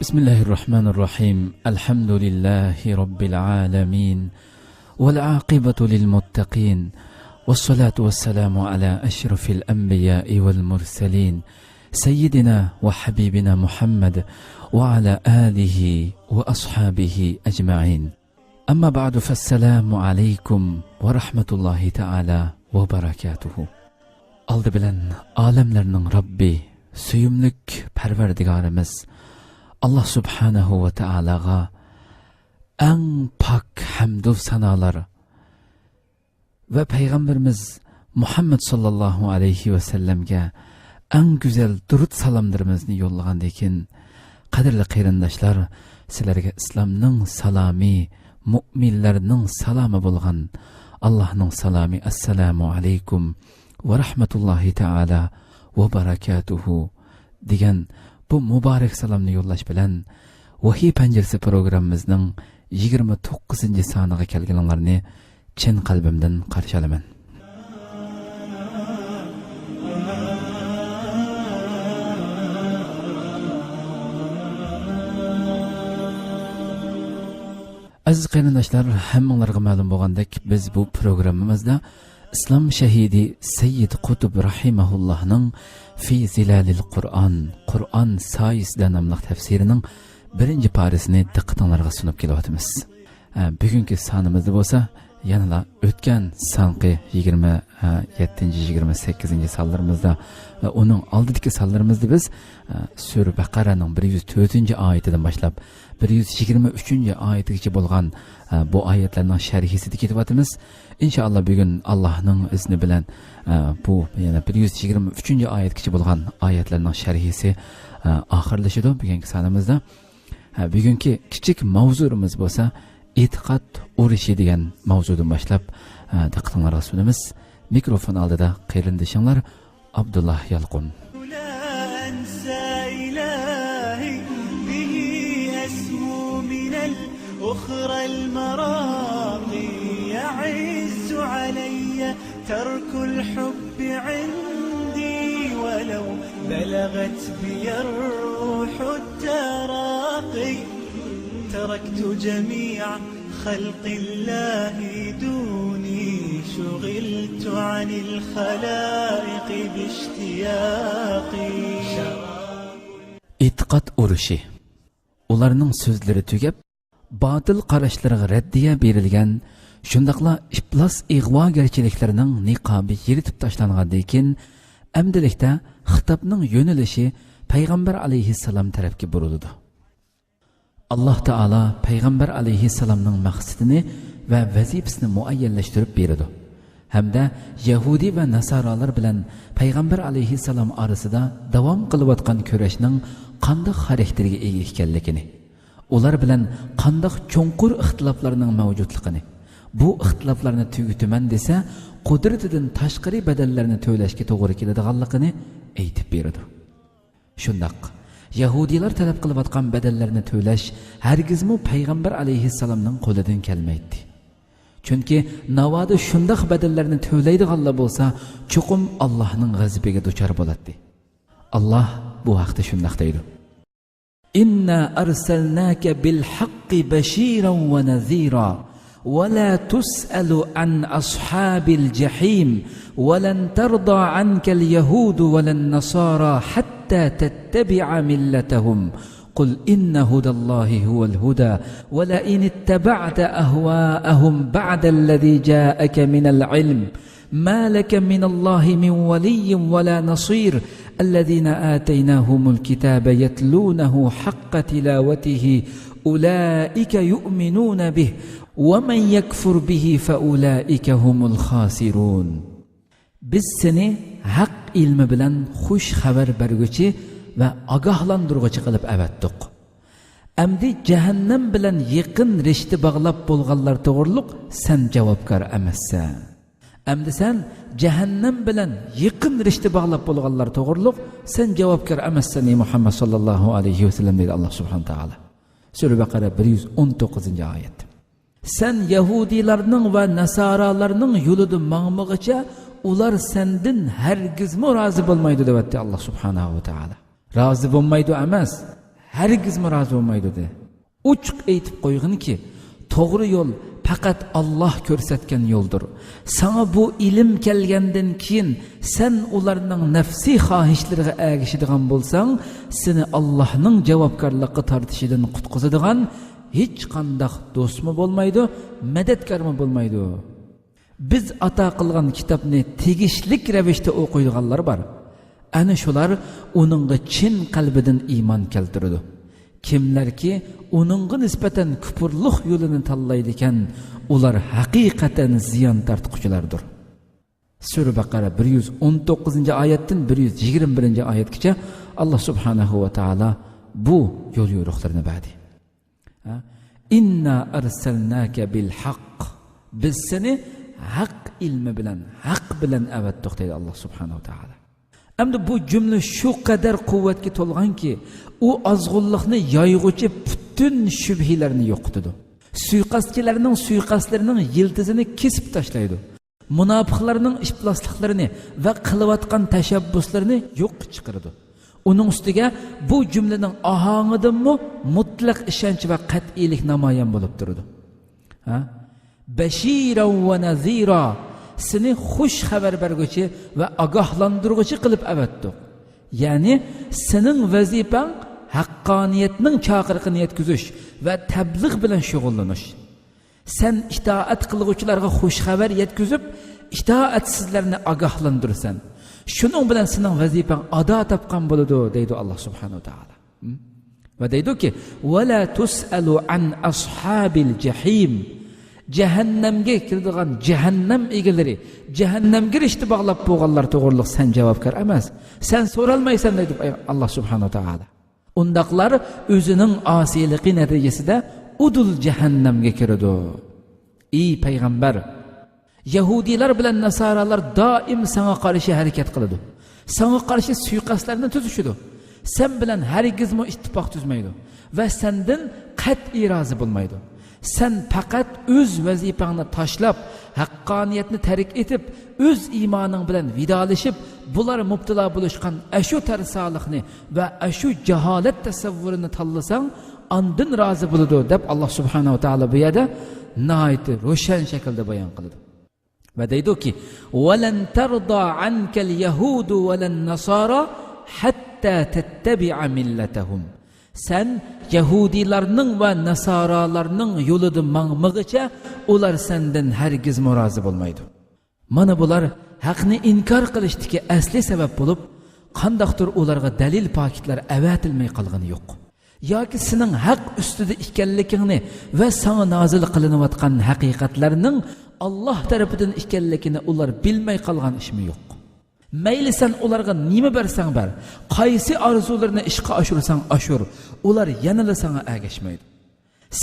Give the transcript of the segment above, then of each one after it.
بسم الله الرحمن الرحيم الحمد لله رب العالمين والعاقبة للمتقين والصلاة والسلام على أشرف الأنبياء والمرسلين سيدنا وحبيبنا محمد وعلى آله وأصحابه أجمعين أما بعد فالسلام عليكم ورحمة الله تعالى وبركاته Aldı bilen alemlerinin Rabbi süyümlük perverdigarimiz Allah subhanahu ve ta'alaga en pak hamdu sanalar ve Peygamberimiz Muhammed sallallahu aleyhi ve sellemge en güzel durut salamlarımızı yollagan dekin kadirli qeyrindaşlar sizlerge İslam'nın salami müminlerinin salamı bulgan Allah'ın salami assalamu aleykum ve rahmetullahi ta'ala ve barakatuhu degan bu mübarek salamni yollash bilan Vahiy Panjarasi programmamizning 29 soniga kelganlarni chin qalbimdan qarshi olaman. Aziz qarindoshlar, hammanglarga ma'lum bo'lgandek, biz bu programmamizda İslam şehidi Seyyid Qutb rahimahullohning Fi Zilalil Qur'on, Qur'on soyasida nomli tafsirining birinchi parisini diqqatingizga sunib kelyapmiz. Bugungi sonimizda bo'lsa, yana o'tgan sonqi 27-28 sonlarimizda va uning oldidagi sonlarimizda biz Sura Baqaraning 104-oyatidan boshlab 123-oyatigacha bo'lgan bu oyatlarning sharhisida ketyapmiz. İnşallah bugün Allah'ın izni bilen bu yani 123-oyatgacha bo'lgan oyatlarning sharhisi oxirlashadi bugungi sonimizda. Bugungi kichik mavzuimiz bo'lsa e'tiqod urushi degan mavzudan boshlab diqqatingizga sunamiz. Mikrofon oldida qayrindishinglar Abdullah Yalqun. أخرى المراقي يعز علي ترك الحب عندي ولو بلغت بي الروح التراقي تركت جميع خلق الله دوني شغلت عن الخلائق باشتياقي اعتقاد urushi ularning so'zlari tugab batıl qarashlarga raddiya berilgan shundaqla iflos ig'vogarchiliklarning niqobi yiritib tashlangandan keyin amdilikda xitobning yo'nalishi payg'ambar alayhissalom tarafga burildi. Alloh taolo payg'ambar alayhissalomning maqsadini va vazifasini muayyanlashtirib berdi. Hamda Yahudi va Nasoralar bilan payg'ambar alayhissalom orasida davom qilayotgan kurashning qanday xarakteriga ega ekanligini, ular bilan qanday cho'nqur ixtiloflarning mavjudligini, bu ixtiloflarni tugutaman desa qudratidan tashqari badallarni to'lashga to'g'ri keladiganligini aytib berdi. Shundaq Yahudilar talab qilayotgan badallarni to'lash hargizmi payg'ambar alayhissalomning qo'lidan kelmaydi. Chunki navoda shundaq badallarni to'laydiganlar bo'lsa, cho'qim Allohning g'azabiga duchor bo'ladi. Alloh bu haqda shundaq deydi: إنا أرسلناك بالحق بشيرا ونذيرا ولا تسأل عن أصحاب الجحيم ولن ترضى عنك اليهود ولا النصارى حتى تتبع ملتهم قل إن هدى الله هو الهدى ولئن اتبعت أهواءهم بعد الذي جاءك من العلم ما لك من الله من ولي ولا نصير الذين آتيناهم الكتاب يتلونه حق تلاوته أولئك يؤمنون به ومن يكفر به فأولئك هم الخاسرون. Biz seni haq ilmi bilan xush xabar berguchi va ogohlantiruvchi qilib avatdik. Amdi jahannam bilan yaqin rishta bog'lab bo'lganlar to'g'riliq sen javobgar emassan. Amdi sen jahannam bilan yaqin rishta bog'lab bo'lganlar to'g'riliq sen javobgar emassan ey Muhammad sallallohu alayhi va sallam deydi Alloh subhanahu taolo. Sura Baqara 119-oyat. Sen Yahudilarning va Nasoralarning yo'lida mangmig'icha ular senden hergiz rozi bo'lmaydi deyapti Alloh subhanahu va taolo. Rozi bo'lmaydi emas, hargizmi rozi bo'lmaydi dedi. Uchiq aytib qo'yginki, to'g'ri yo'l faqat Alloh ko'rsatgan yo'ldir. Sana bu ilm kelgandan keyin sen ularning nafsiy xohishlariga ergishadigan bo'lsang, seni Allohning javobgarlikka tortishidan qutqizadigan hech qanday do'stmi bo'lmaydi, madadkormi bo'lmaydi. Biz ato qilgan kitobni tegishlik ravishda o'qiydiganlar bor. Ana shular uningga chin qalbidan iymon keltiradi. Kimlarki uningga nisbatan kufrlik yo'lini tanlaydi ekan, ular haqiqatan ziyon tortquchilardir. Sura Baqara 119-oyatdan 121-oyatgacha Alloh subhanahu va taolo bu yo'l yo'riqlarini berdi. Inna arsalnaka bil haqq. Biz seni haq ilmi bilan, haq bilan avatdik deydi Alloh subhanahu va taolo. Endi bu jumla shu qadar quvvatga to'lganki, u azg'unlikni yoyg'uchi butun shubhilarni yo'qotadi. Suiqaschilarning suiqastlarining yiltizini kesib tashlaydi. Munofiqlarning iflosliklarini va qilayotgan tashabbuslarini yo'q chiqaradi. Uning ustiga bu jumlaning ohangidanmi mutlaq ishonch va qat'iylik namoyon bo'lib turadi. Bashiran va nazira, seni xush xabar berguchi va ogohlantirguchi qilib avatdi. Ya'ni sening vazifang haqqoniyatning chaqiriqini yetkazish va tabliğ bilan shug'ullanish. Sen itoat qiluvchilarga xush xabar yetkazib, itoatsizlarni ogohlantirsan. Shuning bilan sening vazifang ado topgan bo'ladi, deydi Alloh subhanahu va taolo. Va deydiki: "Va la tusalu an ashabil jahim." Jahannamga kiradigan jahannam egalari, jahannamga kirishni bog'lab bo'lganlar to'g'riliq sen javobgar emas. Sen so'ralmaysan deydi Alloh subhanahu va taolo. Undaqlar o'zining osiyligi natijasida udul jahannamga kiradi. Ey payg'ambar, Yahudilar bilan nasoralar doim sana qarshi harakat qiladi. Sana qarshi suiqasdlarni tuzishadi. Sen bilan hargizmi ittifoq tuzmaydi va sendan qat'iy rozi bo'lmaydi. Sen faqat o'z vazifangni tashlab, haqqoniyatni tark etib, o'z iymoning bilan vidolashib, bular mubtilo bo'lishgan ashu tarsolikni va ashu jaholat tasavvurini tanlasang, andin rozi bo'ladi deb Alloh subhanahu va taolo bu yerda nihoyat ro'shan shaklda bayon qiladi. Va deydiki: "Walan tarda ankal yahudu walan nasara hatta tattabi'a millatahum." Sen Yahudilarning va nasoralarning yo'lida mangmig'icha ular sendan hargiz rozi bo'lmaydi. Mana bular haqni inkor qilishdagi asli sabab bo'lib, qandaqdir ularga dalil paketlar avatilmay qolgani yo'q. Yoki sening haq ustida ekanligingni va sana nozil qilinayotgan haqiqatlarning Alloh tarafidan ekanligini ular bilmay qolgan ishmi yo'q. Mayli sen ularga nima bersang ber, qaysi orzularini ishga oshirsang oshir, ular yanada sana ergashmaydi.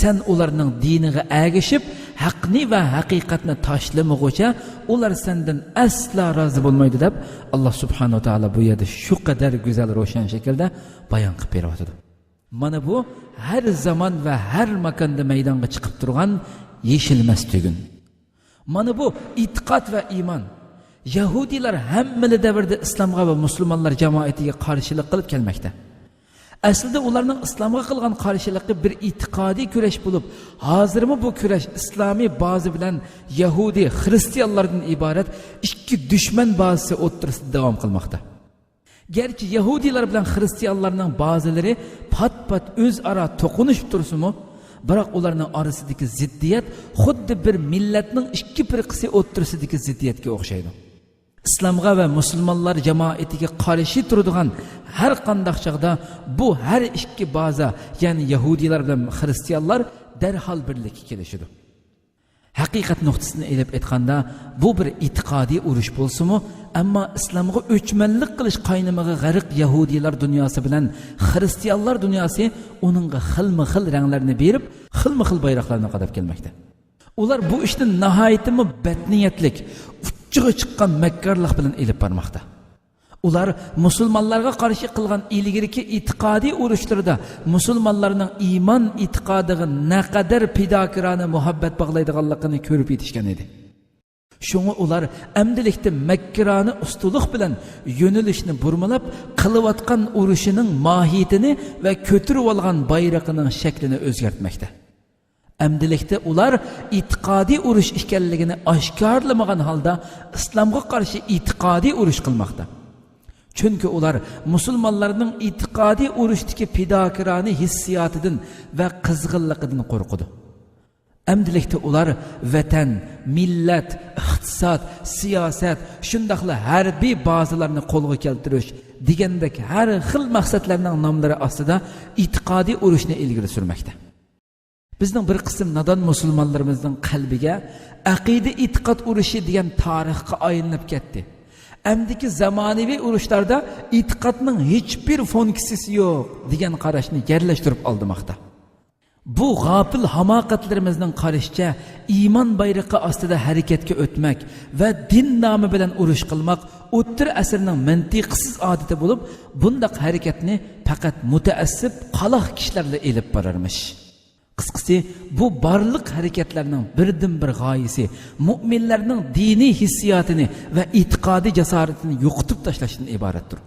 Sen ularning diniga ergashib, haqni va haqiqatni tashlamaguncha ular sendan asla rozi bo'lmaydi deb Alloh subhanahu va taolo bu yerda shu qadar go'zal ro'shan shaklda bayon qilib beryapti. Mana bu har zamon va har makonda maydonga chiqib turgan yeshilmas tugun. Mana bu e'tiqod va iymon. Yahudilar hamma davrda islomga va musulmonlar jamoatiga qarshilik qilib kelmoqda. Aslida ularning islomga qilgan qarshiligi bir e'tiqodiy kurash bo'lib, hozirmi bu kurash islomiy bazi bilan Yahudi, xristianlardan iborat ikki dushman bazisi o'rtasida davom qilmoqda. Gerçi Yahudilar bilan xristianlarning ba'zilari pat-pat o'zaro to'qinishib tursa-mu, biroq ularning orasidagi ziddiyat xuddi bir millatning ikki firqasi o'rtasidagi ziddiyatga o'xshaydi. İslamga ve musulmonlar jamoatiga qarshi turadigan har qanday chaqda bu har ikki baza, ya'ni Yahudilar bilan xristianlar darhol birlikka kelishadi. Haqiqat nuqtasini elib aytganda bu bir e'tiqodiy urush bo'lsa-mu, ammo islomga o'chmanlik qilish qaynamaga g'arq Yahudilar dunyosi bilan xristianlar dunyosi uningga xilma-xil ranglarni berib, xilma-xil bayroqlarni qadab kelmoqda. Ular bu ishni nihoyatda badniyatlik, uchiga chiqqan makkarlik bilan elib bormoqda. Ular musulmonlarga qarshi qilgan ilgirki e'tiqodiy urushlarida musulmonlarning iymon e'tiqodiga naqadar fidokirona muhabbat bog'laydiganligini ko'rib yetishgan edi. Şunu ular əmdilikdə Məkkirani ustuluq bilan yönəlişni burmalab qılıvatqan uruşunun mahiyetini və kötürüb alğan bayrağının şəklini özgərtməkdə. Əmdilikdə ular itiqadi uruş ikənligini aşkarlamağan halda İslamğa qarşı itiqadi uruş qılmaqda. Çünki ular musulmonlarning itiqadi urushdagi fidokirani hissiyotidan va qizg'inligidan qo'rqadi. Әмділікті ular vatan, millat, iqtisod, siyosat, shundaqla harbiy bazalarni qo'lga keltirish degandek har xil maqsadlarning nomlari ostida e'tiqodiy urushni ilgari surmoqda. Bizning bir qism nodon musulmonlarimizning qalbiga aqida e'tiqod urushi degan tarixga aylanib ketdi. Əmdiki zamonaviy urushlarda e'tiqodning hech bir funksiyasi yo'q degan qarashni yerlashtirib oldirmoqda. Bu g'afil hamoqatlarimizning qarashcha iymon bayrog'i ostida harakatga o'tmak va din nomi bilan urush qilmoq o'ttir asrning mantiqsiz odati bo'lib, bundaq harakatni faqat mutaassib qaloq kishilarla elib borarmish. Qisqasi, bu barliq harakatlarning birdan-bir g'oyasi mu'minlarning diniy hissiyotini va e'tiqodiy jasoratini yo'qotib tashlashdan iboratdir.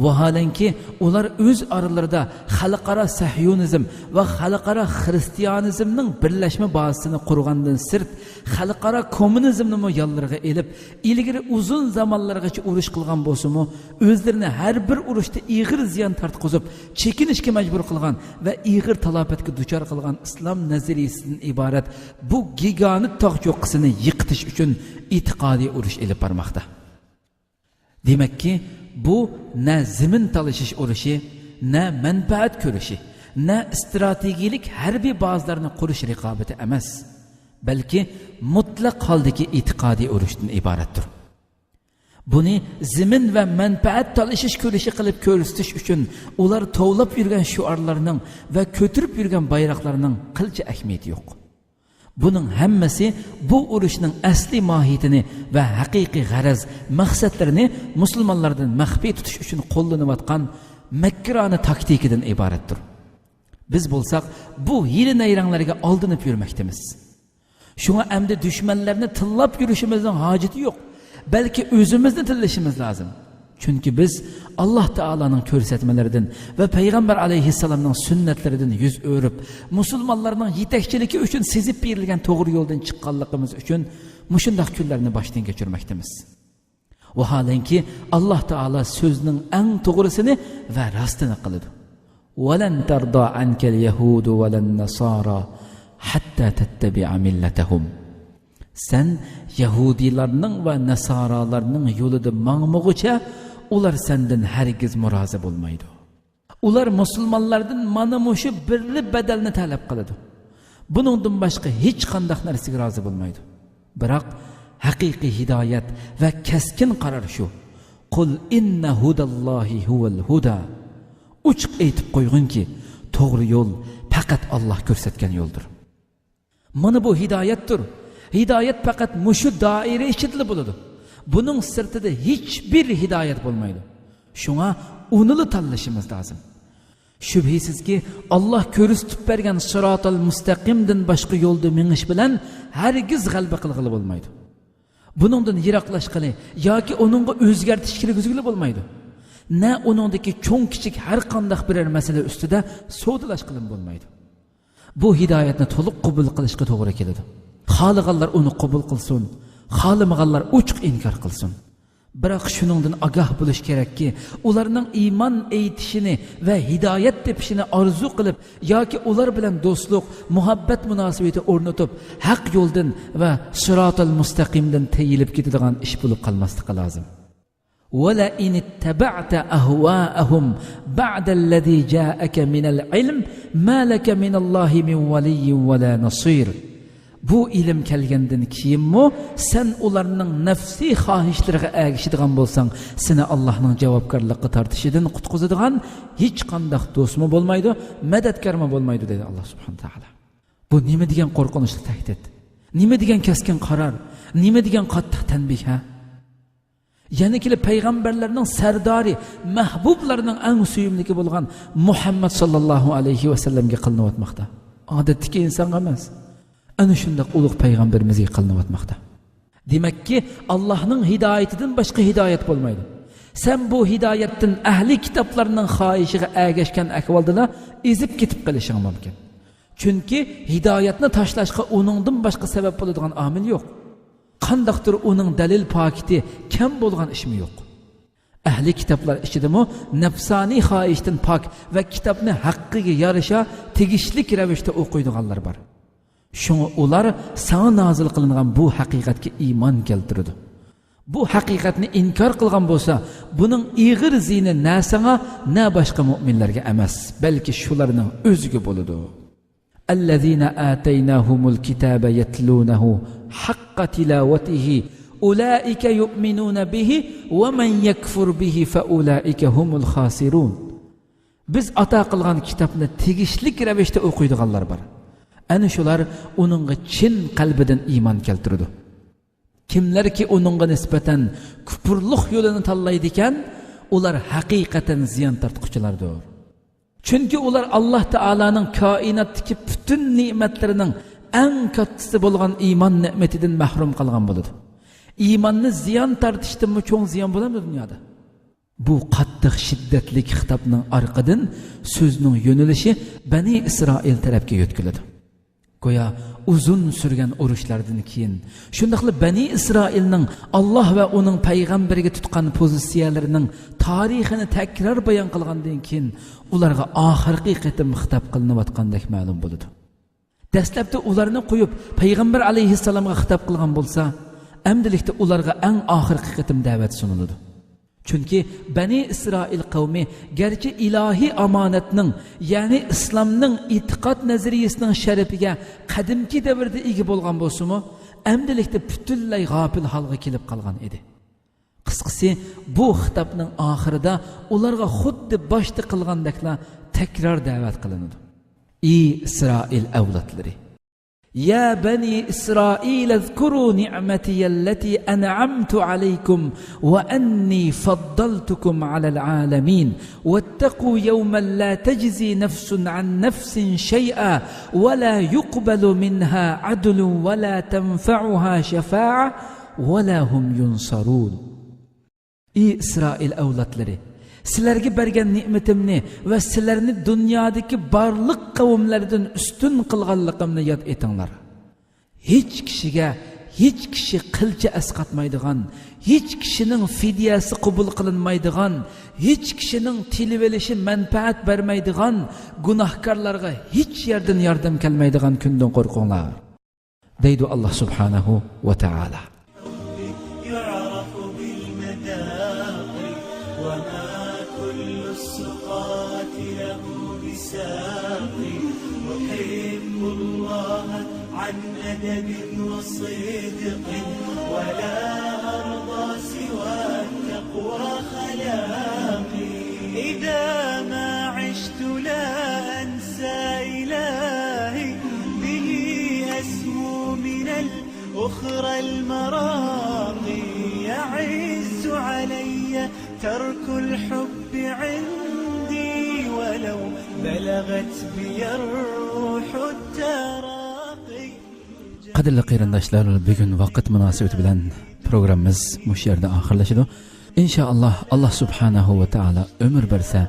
Vaholanki ular o'z oralarida xalqaro sahyonizm va xalqaro xristianizmning birlashma bazasini qurgandan sirt xalqaro kommunizmni mo yollarga elib, ilgari uzun zamonlargacha urush qilgan bo'lsa-mu, o'zlarini har bir urushda ig'ir ziyon tortqizib, chekinishga majbur qilgan va ig'ir talofatga duchor qilgan islom nazariyasidan iborat bu gigant tog' cho'qqisini yiqitish uchun e'tiqodiy urush elib bormoqda. Demakki, bu ne zimin talışış urushi, ne menfaat ko'rishi, ne strategik harbiy bazalarni qurish raqobati emas, balki mutlaq holdagi e'tiqodiy urushdan iboratdir. Buni zimin va menfaat talışış ko'rishi qilib ko'rsatish uchun ular tovlab yurgan shuarlarning va ko'tirib yurgan bayroqlarning qilcha ahamiyati yo'q. Bunun hammasi bu urushning asli mohiyatini va haqiqiy g'araz, maqsadlarini musulmonlardan maxfiy tutish uchun qo'llanayotgan Makkirani taktikidan iboratdir. Biz bo'lsak, bu hiyla nayranglarga oldinib yurmoqdamiz. Shunga endi dushmanlarni tillab yurishimizning hojati yo'q, balki o'zimizni tillashimiz lozim. Çünkü biz Allah Teala'nın ko'rsatmalaridan ve Peygamber aleyhisselamның sünnetlerinden yüz örüp, musulmonlarning yetakchiligi uchun sezib berilgan to'g'ri yo'ldan chiqqanligimiz uchun mushundaq kunlarni boshdan kechirmoqdamiz. Vaholanki Allah Teala so'zining eng to'g'risini va rostini qiladi. "Walan tarda ankal yahudu walan nasara hatta tattabi'a millatahum." Sen Yahudilarning va Nasaralarning yo'lida mangmog'icha ular senden hergiz murozi bo'lmaydi. Ular musulmonlardan mana mushu birli badalni talab qiladi. Buningdan boshqa hech qanday narsaga rozi bo'lmaydi. Biroq haqiqiy hidoyat va keskin qaror shu. Qul inna hudallohi huval huda. Uchiq aytib qo'yginki, to'g'ri yo'l faqat Alloh ko'rsatgan yo'ldir. Mana bu hidoyatdir. Hidoyat faqat mushu doira ichida bo'ladi. Bunun sirtida hiçbir hidayet bo'lmaydi. Şuna unulu tanlashimiz lazım. Şübhisiz ki Allah ko'rsatib bergan sirotal mustaqimdan boshqa yo'lda menish bilan hargiz g'alaba qilg'ili bo'lmaydi. Buningdan yiroqlashqili yoki uningga o'zgartish kirgizgili bo'lmaydi. Ne uningdagi cho'ng kichik har qanday biror masala ustida savdolash qilib bo'lmaydi. Bu hidoyatni to'liq qabul qilishga to'g'ri keladi. Xohlaganlar uni qabul qilsin. Xohlamaganlar uchiq inkor qilsin. Biroq shuningdan ogoh bo'lish kerakki, ularning iymon aytishini va hidoyat tepishini orzu qilib yoki ular bilan do'stlik, muhabbat munosabati o'rnatib, haq yo'ldan va sirotal mustaqimdan tayilib ketadigan ish bo'lib qolmasligi lozim. Wala in ittaba'ta ahwa'ahum ba'da alladhi ja'aka min al-ilm ma laka min Allahi min waliyyin wala nasir. Bu ilim kelgandan keyinmi sen ularning nafsiy xohishlariga ergishadigan bo'lsang, seni Allohning javobgarlikka tortishidan qutqizadigan hech qanday do'stmi bo'lmaydi, madadkormi bo'lmaydi dedi Alloh subhanahu taolo. Bu nima degan qo'rqinchli tahdid? Nima degan keskin qaror? Nima degan qattiq tanbih ha? Yana kelib payg'ambarlarning sardori, mahbublarining eng suyumlisi bo'lgan Muhammad sallallohu alayhi va sallamga qilinayotmoqda. Odatdagi inson emas. Ana shunday ulug' payg'ambarimizga qilinayotmoqda. Demek ki Allah'ın hidayetinden başka hidayet olmaydı. Sen bu hidayetten ahli kitaplarının xahişiga ergeşken ahvalda ezip gitip kalışın mümkün. Çünkü hidayetini taşlaşqa onundan başka sebep bo'ladigan amil yok. Qandaqdır onun dalil pakiti kam bo'lgan ish mi yok. Ahli kitaplar içidimi nefsani xahişten pak ve kitapni haqqiga yarasha tegishlik ravishda o'qiydiganlar bor. Şunu ular sana nazil qilingan bu haqiqatga iymon keltirdi. Bu haqiqatni inkor qilgan bo'lsa, buning ig'ir zini na sana na boshqa mu'minlarga emas, balki shularning o'ziga bo'ladi. Allazina ataynahumul kitaba yatlunahu haqqa tilawatihi ulaika yu'minuna bihi wa man yakfur bihi fa ulaika humul khasirun. Biz ata qilgan kitobni tegishlik ravishda o'qiydiganlar bor. Ana shular uningga chin qalbidan iymon keltirdi. Kimlarki uningga nisbatan kufrlik yo'lini tanlaydi ekan, ular haqiqatan ziyon tortquchilardir. Chunki ular Alloh taolaning koinotdagi butun ne'matlarining eng kattasi bo'lgan iymon ne'matidan mahrum qolgan bo'ladi. Iymonni ziyon tortishdan cho'ng ziyon bo'ladimi dunyoda? Bu qattiq shiddatli xitobning orqadan so'zning yo'nalishi Bani Isroil tarafga yo'tkiladi. Goya uzun sürgen urushlardan keyin shundaqla Bani Isroilning Alloh va uning payg'ambariga tutgan pozitsiyalarining tarixini takror bayon qilgandan keyin ularga oxirgi qitim xitob qilinayotgandek ma'lum bo'ladi. Dastlabda ularni qo'yib payg'ambar alayhissalomga xitob qilgan bo'lsa, amdilikda ularga eng oxirgi qitim da'vat suniladi. Çünkü Bani İsrail kavmi gerçi ilahi amanetinin yani İslam'nın itiqat nazariyesinin şerefiga qadimki devirde igi bolgan bolsumu, emdilikte bütünley gafil halga kelip kalgan edi. Qısqası bu xitapның ahirida ularga xuddi başta qilgandakla tekrar davet qılındı. Ey İsrail avlatları! يا بني إسرائيل اذكروا نعمتي التي أنعمت عليكم وأني فضلتكم على العالمين واتقوا يوما لا تجزي نفس عن نفس شيئا ولا يقبل منها عدل ولا تنفعها شفاعة ولا هم ينصرون. إي إسرائيل أولادları! Sizlerge bergen nimetimni ve sizlerini dünyadaki barlık kavimlerden üstün kılganlıkımni yad etinglar. Hiç kişi kılça esqatmaydigan, hiç kişinin fidyası kubul kılınmaydigan, hiç kişinin tilivelishi menfaat vermaydigan, günahkarlarga hiç yerden yardım kelmaydigan künden korkunglar. Deydi Allah subhanahu ve ta'ala. أحب الله عن أدب وصدق ولا أرضى سوى التقوى خلاقي إذا ما عشت لا أنسى إلهي به أسمو من الأخرى المراقي يعز علي ترك الحب عندي ولو بلغت بي الروح التراقي. Qadrli qarindoshlar, bugun vaqt munosabati bilan programmamiz mush yerda oxirlashadi. Inshaalloh Alloh subhanahu va taolo umr bersa,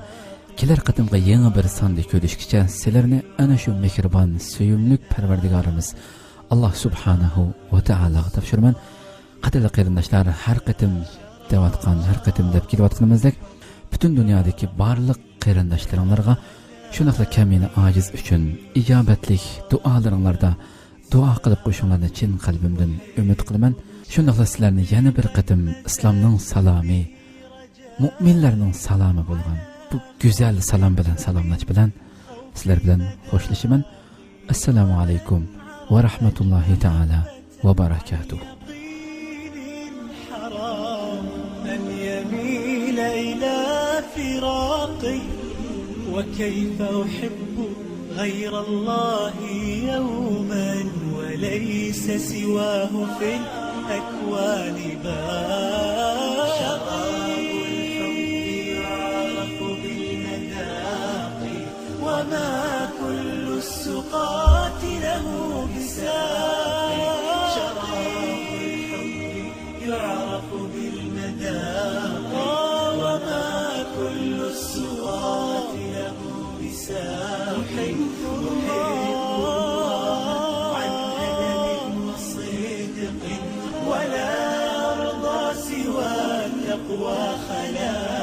kelar qatimga yangi bir sonda ko'rishgacha sizlarni ana shu mehribon, suyumlik Parvardigorimiz Alloh subhanahu va taologa topshiraman. Qadrli qarindoshlar, har qatim deb kelayotganimizdek butun dunyodagi barliq qarindoshlaringlarga shunaqla kamina ojiz uchun ijobatlik duolaringlarda duo qilib qo'shinglarni chin qalbimdan umid qilaman. Shunaqla sizlarni yana bir qatim islomning salomi, mu'minlarning salomi bo'lgan bu go'zal salom bilan salomlash bilan sizlar bilan xo'shlashaman. Assalomu alaykum va rahmatullohi taala va barakatuh. وكيف أحب غير الله يوما وليس سواه في الأكوان باقي. شراب الحب يعرف بالمذاق وما كل السقاة له بساق. شراب الحب التقوى خلا